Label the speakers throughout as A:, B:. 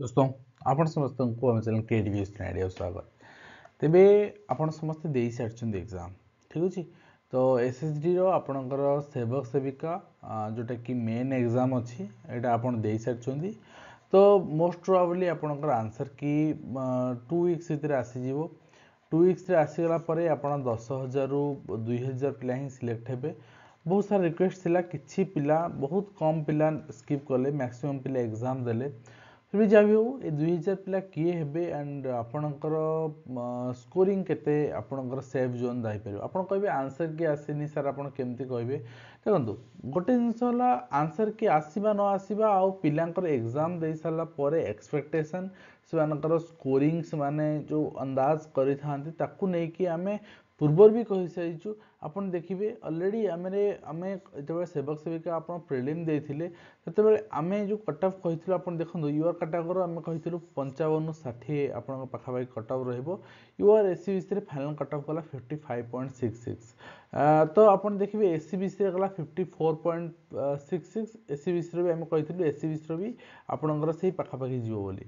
A: दोस्तों आपण समस्त को हम चैनल क्रिएटिव आइडिया स्वागत। तेबे आपण समस्त दे सारी एग्जाम ठीक अच्छे तो एसएसडी रो आपणकर सेवक सेविका जोटा कि मेन एग्जाम अच्छी यहाँ आपन दे सारी तो मोस्ट प्रोबेबली आपणकर आंसर की 2 वीक्स भितर आसीजिवो 2 वीक्स आसीगला परे आपण 10,000 रु 2,000 पिला ही सिलेक्ट हेबे। बहुत सारा रिक्वेस्ट थिला किछि पिला बहुत कम पिला स्किप कले मैक्सिमम पिला एग्जाम देले फिर जहाँ भी हो ये 2,000 पिला किए हेबे एंड आपणकर स्कोरिंग केते आपणकर सेफ जोन जापर आपन कहे आंसर की आसीनी सर आपन केमती कहे देखो गोटे जिनस आंसर की आसवा न आसवा आउ पिलांकर एग्जाम दे सारा पर एक्सपेक्टेशन से स्कोरिंग से जो अंदाज करि थांती ताकू नहीं कि आमे पूर्वर भी कही सारीचु आपन देखिए ऑलरेडी आमे जो सेवक सेविका आप प्रिलिम देते आमे जो कट ऑफ कही आप देखो यूआर कैटेगोरी आम कही 55 ରୁ 60 आप पाखापाखि कट ऑफ यूआर एससीबीसी रे फाइनल कट ऑफ गला 55.66 तो आप देखिए एससीबीसी गला 54.66 एससीबीसी भी आम कही एससीबीसी भी आपंकर से पाखापाखि जीव बोली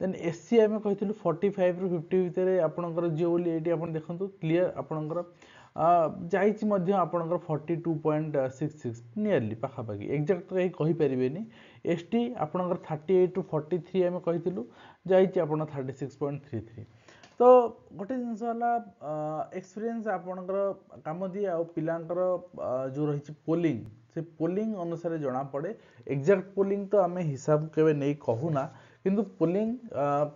A: देन एससी आम कही 45 ରୁ 50 भितर आपंकर जीव बोली ये आप देखो क्लीयर आपंकर जाइए आपंकर 42.66 नियरली पाखापाखि एक्जाक्ट तो कहीं कहींपारे एसटी आपंकर 38 ରୁ 43 आम कही जाइए आप 36.33 तो गोटे जिनस एक्सपीरियंस आपंकर काम दिए आ पिलांकर जो रही पोलिंग से पोलिंग अनुसार जना पड़े एक्जाक्ट पोलिंग तो आम हिसाब के नहीं कहूना किंतु पोलिंग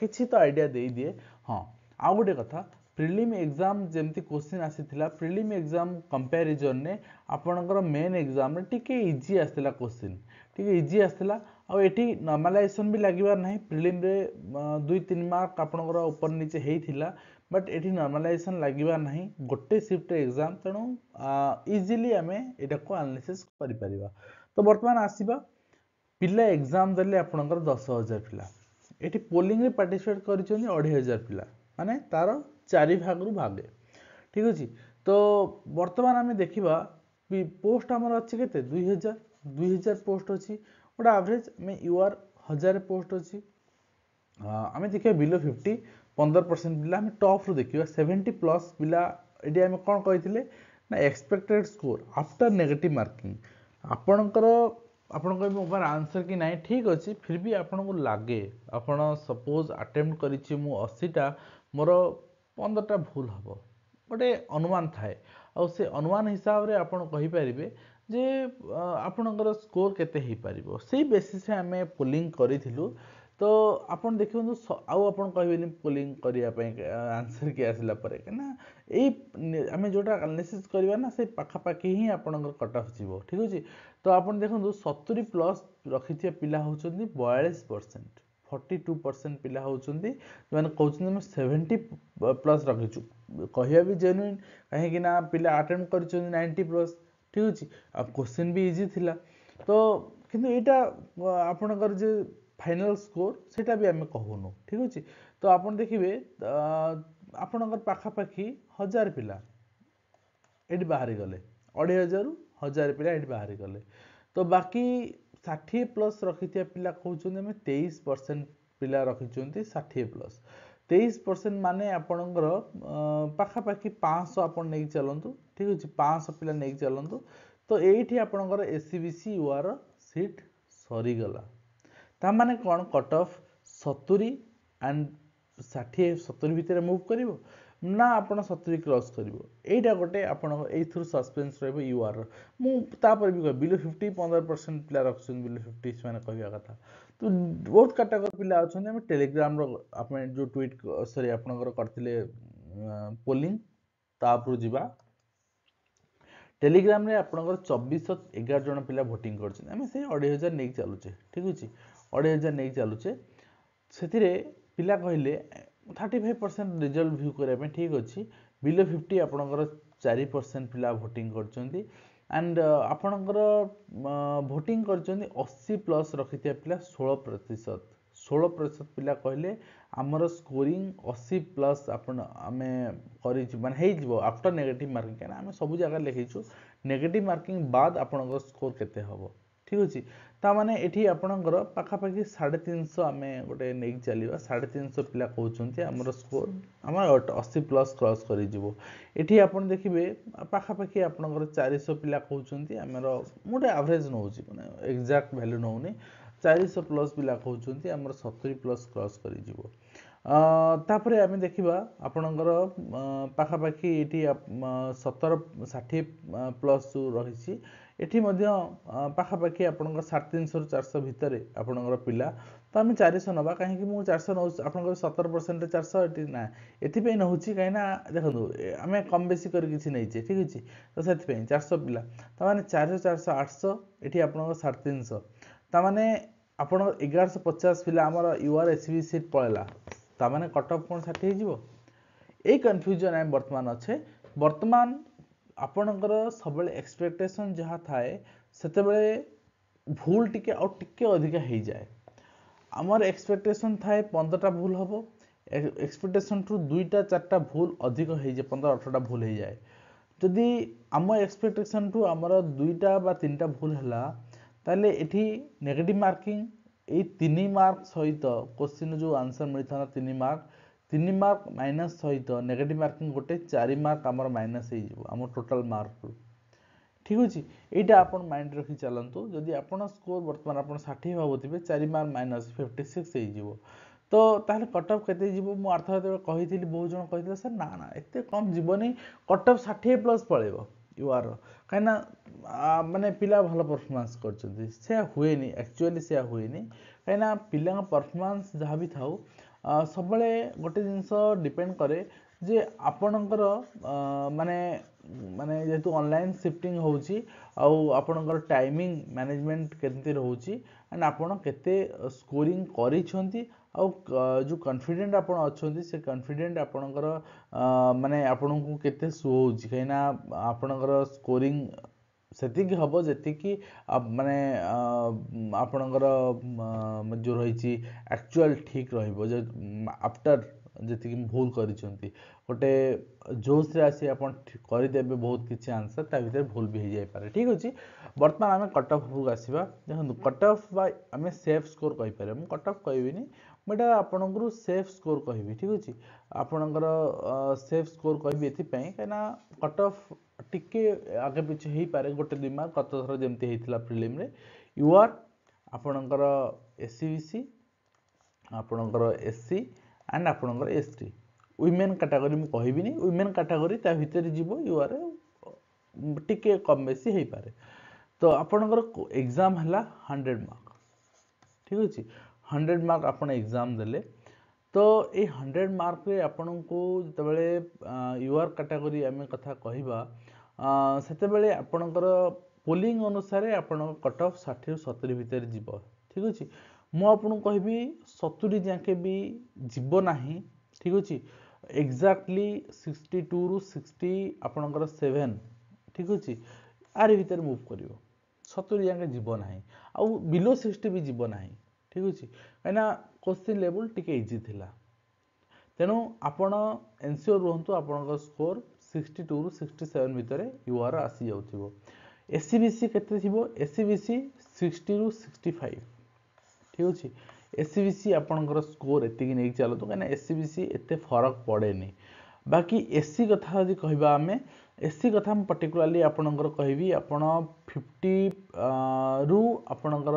A: किसी तो आइडिया दे दिए। हाँ आउ गोटे कथा प्रिलिम एग्जाम जमती क्वेश्चन आसीथिला प्रिलिम एग्जाम कंपैरिजन ने आपनकर मेन एग्जाम रे टिके इजी आसला क्वेश्चन टिके इजी आसला आ एठी नॉर्मलाइजेशन भी लागिबार नाही प्रिलिम रे 2-3 मार्क आपनकर ऊपर नीचे हेइथिला बट एठी नॉर्मलाइजेशन लागिबार नाही गोटे शिफ्ट एग्जाम तेणु इजीली आमे एटा को एनालिसिस करि परिबा। तो वर्तमान आसीबा पिला एग्जाम देले आपनकर 10,000 पिला एठी पोलिंग रे पार्टिसिपेट करिसोनी 2,500 पिला माने तार 4 भाग रु भागे ठीक अछि। तो वर्तमान आमे देखिबा पोस्ट हमर अछि केते 2000 पोस्ट अछि गोटे एवरेज में यूआर 1000 पोस्ट अछि आमे देखिबा बिलो 50 15% पिला आमे टॉप रु देखिबा 70 प्लस पिला एडी आमे कोन कहिथिले ना expected score after negative marking आपनकर आपन कह मोबाइल आंसर कि नहीं ठीक अच्छे फिर भी आपन को लगे आपन सपोज अटेम्प्ट करिछि मु 80टा मोर 15टा भूल हम गोटे अनुमान थाए आ से अनुमान हिसाब रे आपन कहि परिबे जे आपनकर स्कोर केते ही पारिबो से बेसिस रे हमें पोलिंग करिथिलु। तो आपन देखियो आउ आपन कहबेनी पोलिंग करिया पे आंसर के आसला परे ना ए आमे जोटा एनालिसिस करबा ना से पाखा पाखी ही आपनकर कट ऑफ जीवो ठीक अछि। तो आपन देखो 70 प्लस रखिथिया पिला होचंदी 42% 42% पिला होचंदी माने कहउछन हम 70 प्लस रखिछु कहिया भी जेन्युइन काहे कि ना पिला अटेम्प्ट करछन 90 प्लस ठीक अछि आ क्वेश्चन भी इजी थिला। तो किंतु एटा आपनकर जे फाइनल स्कोर सेटा भी आमे कहूनु ठीक अछि। तो आपन देखिबे आपनकर पाखा पाखी 1000 पिला एडी बाहरी गले 2,500 रु 1000 पिला एडी बाहरी गले। तो बाकी 60 प्लस रखिथिया पिला कहउछन हम 23% पिला रखिछंती 60 प्लस 23% माने आपनकर पाखा पाखी 500 आपन नै चलंतु ठीक अछि 500 पिला नै चलंतु। तो एठी आपनकर एससीबीसी यूआर सीट सरी गला ता माने कोन कट ऑफ 70 एंड 60 70 भितर मूव करिवो ना आपण 70 क्रॉस करिवो एटा गोटे आपण ए थ्रू सस्पेंस रहबो यूआर मु तापर भी बिलो 50 15% पिला रखछन बिलो 50 माने कहया कथा। तो बहुत कैटेगरी पिला अछन हम टेलीग्राम रो आपण जो ट्वीट सॉरी आपनकर करथिले पोलिंग तापर जिबा टेलीग्राम रे आपनकर 2411 जन पिला वोटिंग करछन हम से 2,500 नै चलुचे ठीक अछि 2,500 नै चलुचे सेथिरे पिला कहले 35% रिजल्ट व्यू करिया पे ठीक अछि बिलो 50 आपनकर 4% पिला वोटिंग करछंती एंड आपनकर वोटिंग करछंती 80 प्लस रखिथिया पिला 16% पिला कहले हमर स्कोरिंग 80 प्लस आपण आमे करि माने हे जिवो आफ्टर नेगेटिव मार्किंग केना हम सब जगह लिखिछु नेगेटिव मार्किंग बाद आपनकर स्कोर केते हबो ठीक अच्छे ताने ये आपणकर पाखापाखि 350 आम गोटे नहीं चलवा 350 पिला कहते आमर स्कोर आम 80 प्लस क्रॉस कर आप देखिए पाखापाखि आपणकर 400 पिला कहते आमर गोटे एवरेज नौ मैंने एक्जाक्ट वैल्यू नौनी 400 प्लस पिला कहते आमर 70 प्लस क्रॉस कर आम देखा आपणकर पाखापाखि ये 70-60 प्लस जो रही एठी पाखापाखि आपंकर 350 रु 400 भितर आपंकर पिला तो आम 400 नवा कहीं मुझे 400 नौ आप 70% 400 ना ये नौ कहीं देखो आम कम बेसी कर नहींचे ठीक अच्छे तो से 400 पिला ताने 400 400 800 ये आप 350 ताने आप 1150 पिला आमर यूआर एसबी सीट पड़ेगा ताने कट ऑफ कौन 60 हो यही कन्फ्यूजन आम बर्तमान अच्छे बर्तमान आपणकर सब एक्सपेक्टेशन जहाँ थाए से भूल टिके अधिका हो जाए आमर एक्सपेक्टेशन थाए 15टा भूल हम एक्सपेक्टेशन टू 2टा 4टा भूल अधिक हो जाए 15-18टा भूल हो जाए जदि आम एक्सपेक्टेशन टू आमर 2टा बा 3टा भूल है ताले एठी नेगेटिव मार्किंग ये 3 मार्क सहित क्वेश्चन जो आंसर मिलता 3 मार्क 3 मार्क माइनस सहित नेगेटिव मार्किंग गोटे 4 मार्क आमर माइनस हो टोटाल मार्क ठीक अच्छे यहाँ आप माइंड रखी चलतु जदि आप स्कोर बर्तमान आप 60 भावुवे 4 मार्क माइनस 56 हो तो ताहले कट ऑफ केते जीवो मु अर्थ कही बहुत जन कही सर ना ना एत कम जीवनी कट ऑफ 60 प्लस पड़ेब यूआर कहीं माने पिला भल परफॉर्मेंस कर हुए एक्चुअली से हुए कहीं पिला परफॉर्मेंस जहाँ भी था सब गोटे जिनस डिपेंड करे जे आपणकर माने माने जेहेतु ऑनलाइन शिफ्टिंग होउची आपणकर टाइमिंग मैनेजमेंट केते रहउची एंड आपण केते स्कोरिंग करिसंती जो कॉन्फिडेंट आपण अछंती से कॉन्फिडेंट आपणकर माने आपणको केते सुहोउची कहिना आपणकर स्कोरिंग सेतिक हम जी माने आपणकर जो रही एक्चुअल ठीक आफ्टर जी भूल कर गोटे जोश रे आसी आप करदेवे बहुत किसी आंसर ता भीतर भूल भी हो जाए ठीक अच्छे बर्तमान आम कट ऑफ को आसवा देखो कट ऑफ आम सेफ स्कोर कहीपर मुझे कट ऑफ कहबी मुझे आपंकर सेफ स्कोर कहि ठीक अच्छे आपणकर सेफ स्कोर कहि कहीं कट ऑफ टिके आगे पिछे हो पारे गोटे 2 मार्क गत थर जमी होता प्रिलिम रे यूआर आपणकर एससीबीसी आपणकर एससी एंड आपणकर एसटी वुमेन कैटेगरी मुझे कहबी वुमेन कैटेगरी ता भीतर जीव यूआर टिके कम बेसी हो पारे तो आपणकर एग्जाम है 100 मार्क ठीक अच्छे 100 मार्क आप एग्जाम देले तो ये 100 मार्क रे आपन को जतबेले यूआर कैटेगरी आम कथा कहबा सेतेबेले आपणकर पोलिंग अनुसार आपण कट ऑफ 60 रु 70 भितर जीव ठीक अच्छे मु आपन कहबी 70 जाके भी जीव नाही ठीक अच्छे एक्जाक्टली 62 रु 60 आपणकर 7 ठीक अच्छे आर भीतर मूव कर 70 जाके जीव नाही आउ बिलो 60 भी जीव नाही ठीक अच्छे कहीं क्वेश्चन लेवल टिके इजी थिला तेणु आपण एनश्योर रुहतु आपन स्कोर 62 रु 67 भितर यूआर आसी जाउथिबो एससीबीसी केते थिबो एससीबीसी 60 रु 65 ठीक अच्छे एससीबीसी आपनकर स्कोर एतिकी नहीं चलतु कहीं एससीबीसी एते फरक पड़ेनी बाकी एससी कथा यदि कहबा आमे एससी कथा पर्टिकुलाली आपनकर कहबी आपण 50 रु आपनकर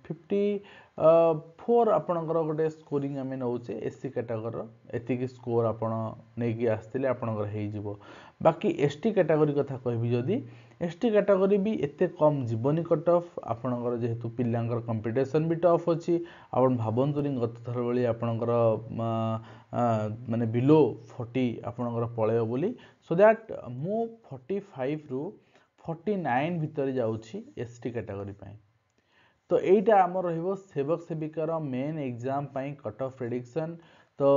A: 54 आपनकर गोटे स्कोरिंग आमे नौचे एससी कैटेगरी एतिकी स्कोर आपण नेकी आस्तिले आपनकर हेई जिवो बाकी एसटी कैटेगरी कथा कहबी जदी एसटी कैटेगरी भी एते कम जीवनी कट ऑफ आपनकर जेहेतु पिल्लांकर कंपटीशन भी टफ अछि आपण भाबंतुनी गत थर बेली आपनकर माने बिलो 40 आपनकर पळेयो बोली सो दैट मु 45 रु 49 भितर जाउछि एसटी कैटेगरी पई तो एटा आमर रहिबो सेवक सेविकार मेन एग्जाम पई कट ऑफ प्रेडिक्शन तो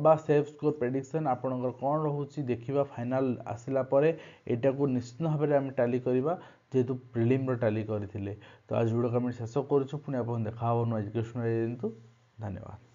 A: बा सेफ स्कोर प्रेडिक्शन आपनकर कौन रोची देखा फाइनाल आसला परे एटा को निश्चित भाव में आम टाली करवा जेहेतु प्रिलिम टाली करथिले तो आज वीडियो कमेंट शेष करूँ पुणी आप देखा नुआ एजुकेशन धन्यवाद।